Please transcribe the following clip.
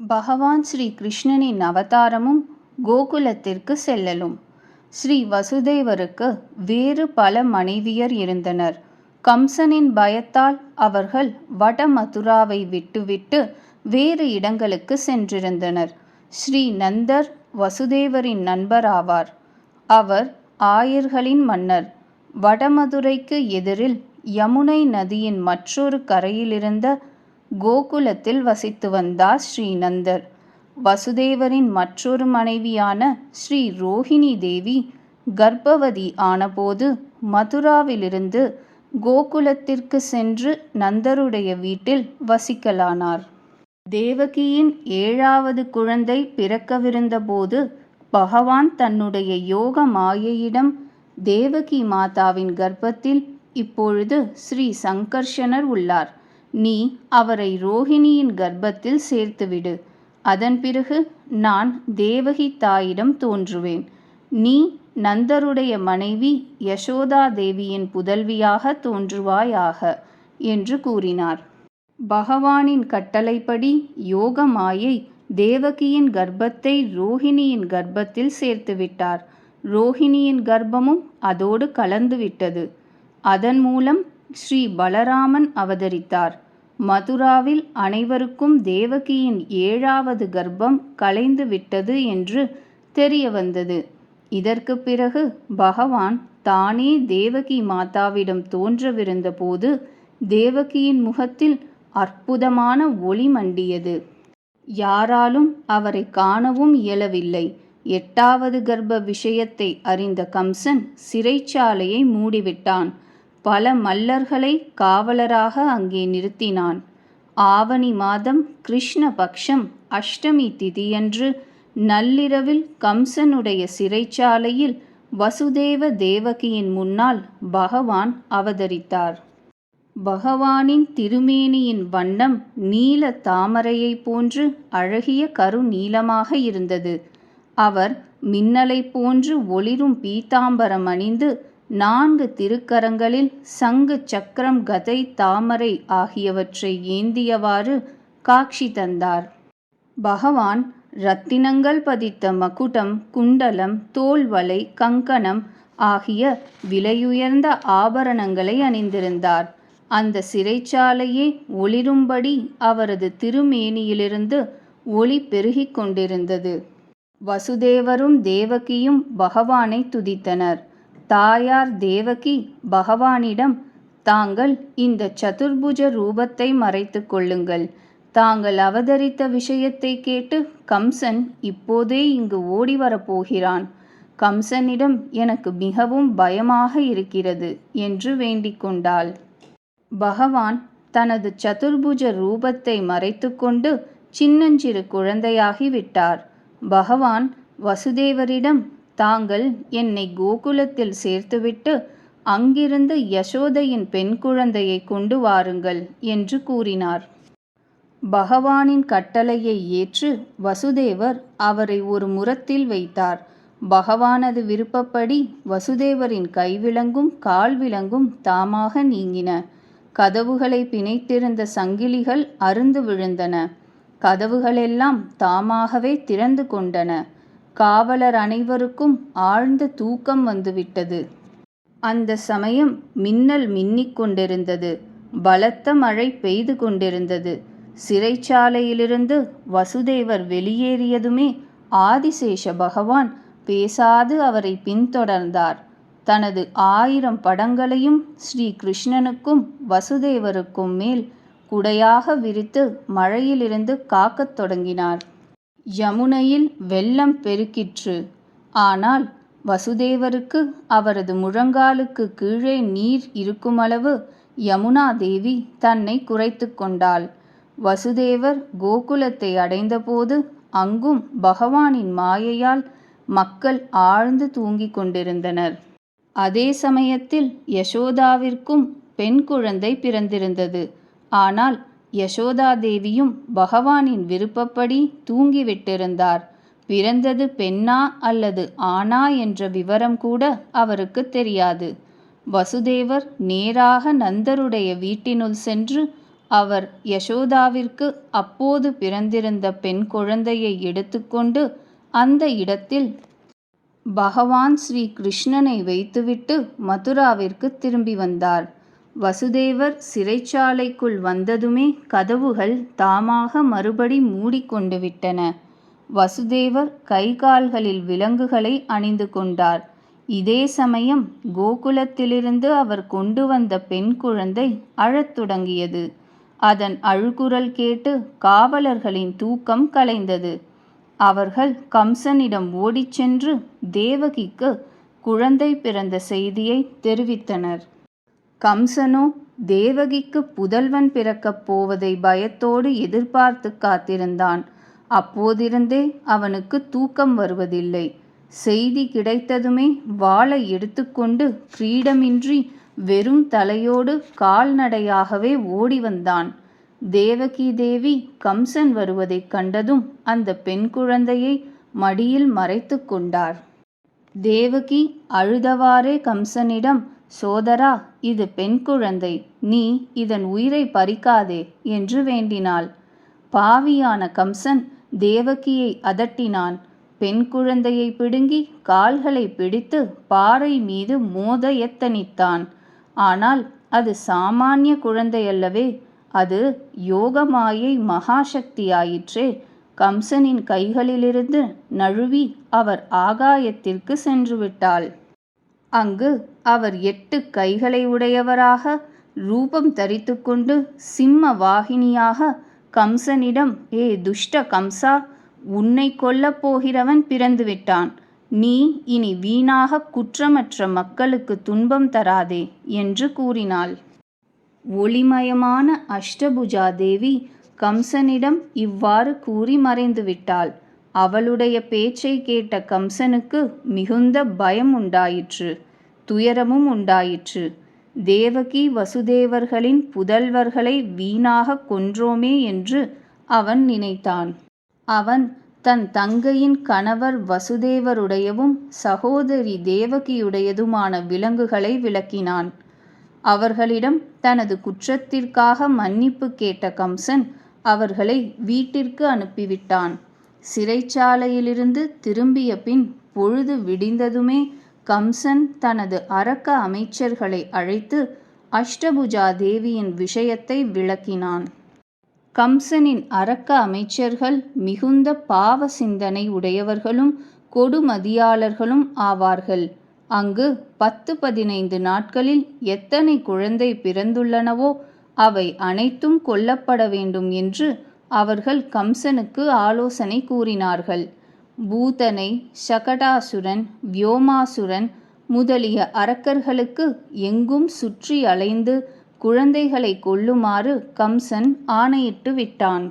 பகவான் ஸ்ரீ கிருஷ்ணனின் அவதாரமும் கோகுலத்திற்கு செல்லலும். ஸ்ரீ வசுதேவருக்கு வேறு பல மனைவியர் இருந்தனர். கம்சனின் பயத்தால் அவர்கள் வட மதுராவை விட்டுவிட்டு வேறு இடங்களுக்கு சென்றிருந்தனர். ஸ்ரீ நந்தர் வசுதேவரின் நண்பராவார். அவர் ஆயர்களின் மன்னர். வடமதுரைக்கு எதிரில் யமுனை நதியின் மற்றொரு கரையிலிருந்த கோகுலத்தில் வசித்து வந்தார் ஸ்ரீநந்தர். வசுதேவரின் மற்றொரு மனைவியான ஸ்ரீ ரோஹிணி தேவி கர்ப்பவதி ஆனபோது மதுராவிலிருந்து கோகுலத்திற்கு சென்று நந்தருடைய வீட்டில் வசிக்கலானார். தேவகியின் 7வது குழந்தை பிறக்கவிருந்தபோது பகவான் தன்னுடைய யோக மாயையிடம், தேவகி மாதாவின் கர்ப்பத்தில் இப்பொழுது ஸ்ரீ சங்கர்ஷனர் உள்ளார். நீ அவரை ரோஹிணியின் கர்ப்பத்தில் சேர்த்துவிடு. அதன் பிறகு நான் தேவகி தாயிடம் தோன்றுவேன். நீ நந்தருடைய மனைவி யசோதா தேவியின் புதல்வியாக தோன்றுவாயாக என்று கூறினார். பகவானின் கட்டளைப்படி யோக மாயை தேவகியின் கர்ப்பத்தை ரோஹிணியின் கர்ப்பத்தில் சேர்த்துவிட்டார். ரோஹிணியின் கர்ப்பமும் அதோடு கலந்துவிட்டது. அதன் மூலம் ஸ்ரீ பலராமன் அவதரித்தார். மதுராவில் அனைவருக்கும் தேவகியின் 7வது கர்ப்பம் கலைந்து விட்டது என்று தெரிய வந்தது. இதற்கு பிறகு பகவான் தானே தேவகி மாதாவிடம் தோன்றவிருந்த போது தேவகியின் முகத்தில் அற்புதமான ஒளி மண்டியது. யாராலும் அவரை காணவும் இயலவில்லை. 8வது கர்ப்ப விஷயத்தை அறிந்த கம்சன் சிறைச்சாலையை மூடிவிட்டான். பல மல்லர்களை காவலராக அங்கே நிறுத்தினான். ஆவணி மாதம் கிருஷ்ண பக்ஷம் அஷ்டமி திதியன்று நள்ளிரவில் கம்சனுடைய சிறைச்சாலையில் வசுதேவ தேவகியின் முன்னால் பகவான் அவதரித்தார். பகவானின் திருமேனியின் வண்ணம் நீல தாமரையை போன்று அழகிய கருநீலமாக இருந்தது. அவர் மின்னலை போன்று ஒளிரும் பீதாம்பரம் அணிந்து 4 திருக்கரங்களில் சங்கு, சக்கரம், கதை, தாமரை ஆகியவற்றை ஏந்தியவாறு காட்சி தந்தார். பகவான் இரத்தினங்கள் பதித்த மகுடம், குண்டலம், தோள்வளை, கங்கணம் ஆகிய விலையுயர்ந்த ஆபரணங்களை அணிந்திருந்தார். அந்த சிறைச்சாலையே ஒளிரும்படி அவரது திருமேனியிலிருந்து ஒளி பெருகிக் கொண்டிருந்தது. வசுதேவரும் தேவகியும் பகவானை துதித்தனர். தாயார் தேவகி பகவானிடம், தாங்கள் இந்த சதுர்புஜ ரூபத்தை மறைத்து கொள்ளுங்கள். தாங்கள் அவதரித்த விஷயத்தை கேட்டு கம்சன் இப்போதே இங்கு ஓடி வரப்போகிறான். கம்சனிடம் எனக்கு மிகவும் பயமாக இருக்கிறது என்று வேண்டிக் கொண்டாள். பகவான் தனது சதுர்புஜ ரூபத்தை மறைத்து கொண்டு சின்னஞ்சிறு குழந்தையாகி விட்டார். பகவான் வசுதேவரிடம், தாங்கள் என்னை கோகுலத்தில் சேர்த்துவிட்டு அங்கிருந்து யசோதையின் பெண் குழந்தையை கொண்டு வாருங்கள் என்று கூறினார். பகவானின் கட்டளையை ஏற்று வசுதேவர் அவரை ஒரு முறத்தில் வைத்தார். பகவானது விருப்பப்படி வசுதேவரின் கைவிலங்கும் கால்விலங்கும் தாமாக நீங்கின. கதவுகளை பிணைத்திருந்த சங்கிலிகள் அறுந்து விழுந்தன. கதவுகளெல்லாம் தாமாகவே திறந்து கொண்டன. காவலர் அனைவருக்கும் ஆழ்ந்த தூக்கம் வந்துவிட்டது. அந்த சமயம் மின்னல் மின்னிக் கொண்டிருந்தது. பலத்த மழை பெய்து கொண்டிருந்தது. சிறைச்சாலையிலிருந்து வசுதேவர் வெளியேறியதுமே ஆதிசேஷ பகவான் பேசாது அவரை பின்தொடர்ந்தார். தனது 1000 படங்களையும் ஸ்ரீ கிருஷ்ணனுக்கும் வசுதேவருக்கும் மேல் குடையாக விரித்து மழையிலிருந்து காக்கத் தொடங்கினார். யமுனையில் வெள்ளம் பெருக்கிற்று. ஆனால் வசுதேவருக்கு அவரது முழங்காலுக்கு கீழே நீர் இருக்குமளவு யமுனா தேவி தன்னை குறைத்து கொண்டாள். வசுதேவர் கோகுலத்தை அடைந்தபோது அங்கும் பகவானின் மாயையால் மக்கள் ஆழ்ந்து தூங்கிக் கொண்டிருந்தனர். அதே சமயத்தில் யசோதாவிற்கும் பெண் குழந்தை பிறந்திருந்தது. ஆனால் யசோதா தேவியும் பகவானின் விருப்பப்படி தூங்கிவிட்டிருந்தார். பிறந்தது பெண்ணா அல்லது ஆணா என்ற விவரம் கூட அவருக்கு தெரியாது. வசுதேவர் நேராக நந்தருடைய வீட்டினுள் சென்று அவர் யசோதாவிற்கு அப்போது பிறந்திருந்த பெண் குழந்தையை எடுத்துக்கொண்டு அந்த இடத்தில் பகவான் ஸ்ரீ கிருஷ்ணனை வைத்துவிட்டு மதுராவிற்கு திரும்பி வந்தார். வசுதேவர் சிறைச்சாலைக்குள் வந்ததுமே கதவுகள் தாமாக மறுபடி மூடிக்கொண்டு விட்டன. வசுதேவர் கை கால்களில் விலங்குகளை அணிந்து கொண்டார். இதே சமயம் கோகுலத்திலிருந்து அவர் கொண்டு வந்த பெண் குழந்தை அழத் தொடங்கியது. அதன் அழுகுரல் கேட்டு காவலர்களின் தூக்கம் கலைந்தது. அவர்கள் கம்சனிடம் ஓடிச் சென்று தேவகிக்கு குழந்தை பிறந்த செய்தியை தெரிவித்தனர். கம்சனோ தேவகிக்கு புதல்வன் பிறக்கப் போவதை பயத்தோடு எதிர்பார்த்து காத்திருந்தான். அப்போதிருந்தே அவனுக்கு தூக்கம் வருவதில்லை. செய்தி கிடைத்ததுமே வாளை எடுத்துக்கொண்டு கிரீடமின்றி வெறும் தலையோடு கால்நடையாகவே ஓடி வந்தான். தேவகி தேவி கம்சன் வருவதைக் கண்டதும் அந்த பெண் குழந்தையை மடியில் மறைத்து கொண்டார். தேவகி அழுதவாறே கம்சனிடம், சோதரா, இது பெண் குழந்தை, நீ இதன் உயிரை பறிக்காதே என்று வேண்டினாள். பாவியான கம்சன் தேவகியை அதட்டினான். பெண் குழந்தையை பிடுங்கி கால்களை பிடித்து பாறை மீது மோத எத்தனித்தான். ஆனால் அது சாமானிய குழந்தையல்லவே, அது யோகமாயை மகாசக்தியாயிற்றே. கம்சனின் கைகளிலிருந்து நழுவி அவர் ஆகாயத்திற்கு சென்று விட்டாள். அங்கு அவர் 8 கைகளை உடையவராக ரூபம் தரித்துக்கொண்டு சிம்ம வாகினியாக கம்சனிடம், ஏ துஷ்ட கம்சா, உன்னை கொல்லப் போகிறவன் பிறந்துவிட்டான். நீ இனி வீணாக குற்றமற்ற மக்களுக்கு துன்பம் தராதே என்று கூறினாள். ஒளிமயமான அஷ்டபுஜா தேவி கம்சனிடம் இவ்வாறு கூறி மறைந்து விட்டாள். அவளுடைய பேச்சை கேட்ட கம்சனுக்கு மிகுந்த பயம் உண்டாயிற்று, துயரமும் உண்டாயிற்று. தேவகி வசுதேவர்களின் புதல்வர்களை வீணாக கொன்றோமே என்று அவன் நினைத்தான். அவன் தன் தங்கையின் கணவர் வசுதேவருடையவும் சகோதரி தேவகியுடையதுமான விலங்குகளை விலக்கினான். அவர்களிடம் தனது குற்றத்திற்காக மன்னிப்பு கேட்ட கம்சன் அவர்களை வீட்டிற்கு அனுப்பிவிட்டான். சிறைச்சாலையிலிருந்து திரும்பிய பின் பொழுது விடிந்ததுமே கம்சன் தனது அரக்க அமைச்சர்களை அழைத்து அஷ்டபுஜா தேவியின் விஷயத்தை விளக்கினான். கம்சனின் அரக்க அமைச்சர்கள் மிகுந்த பாவ சிந்தனை உடையவர்களும் கொடுமதியாளர்களும் ஆவார்கள். அங்கு 10-15 நாட்களில் எத்தனை குழந்தை பிறந்துள்ளனவோ அவை அனைத்தும் கொல்லப்பட வேண்டும் என்று அவர்கள் கம்சனுக்கு ஆலோசனை கூறினார்கள். பூதனை, சகடாசுரன், வியோமாசுரன் முதலிய அரக்கர்களுக்கு எங்கும் சுற்றி அலைந்து குழந்தைகளை கொல்லுமாறு கம்சன் ஆணையிட்டு விட்டான்.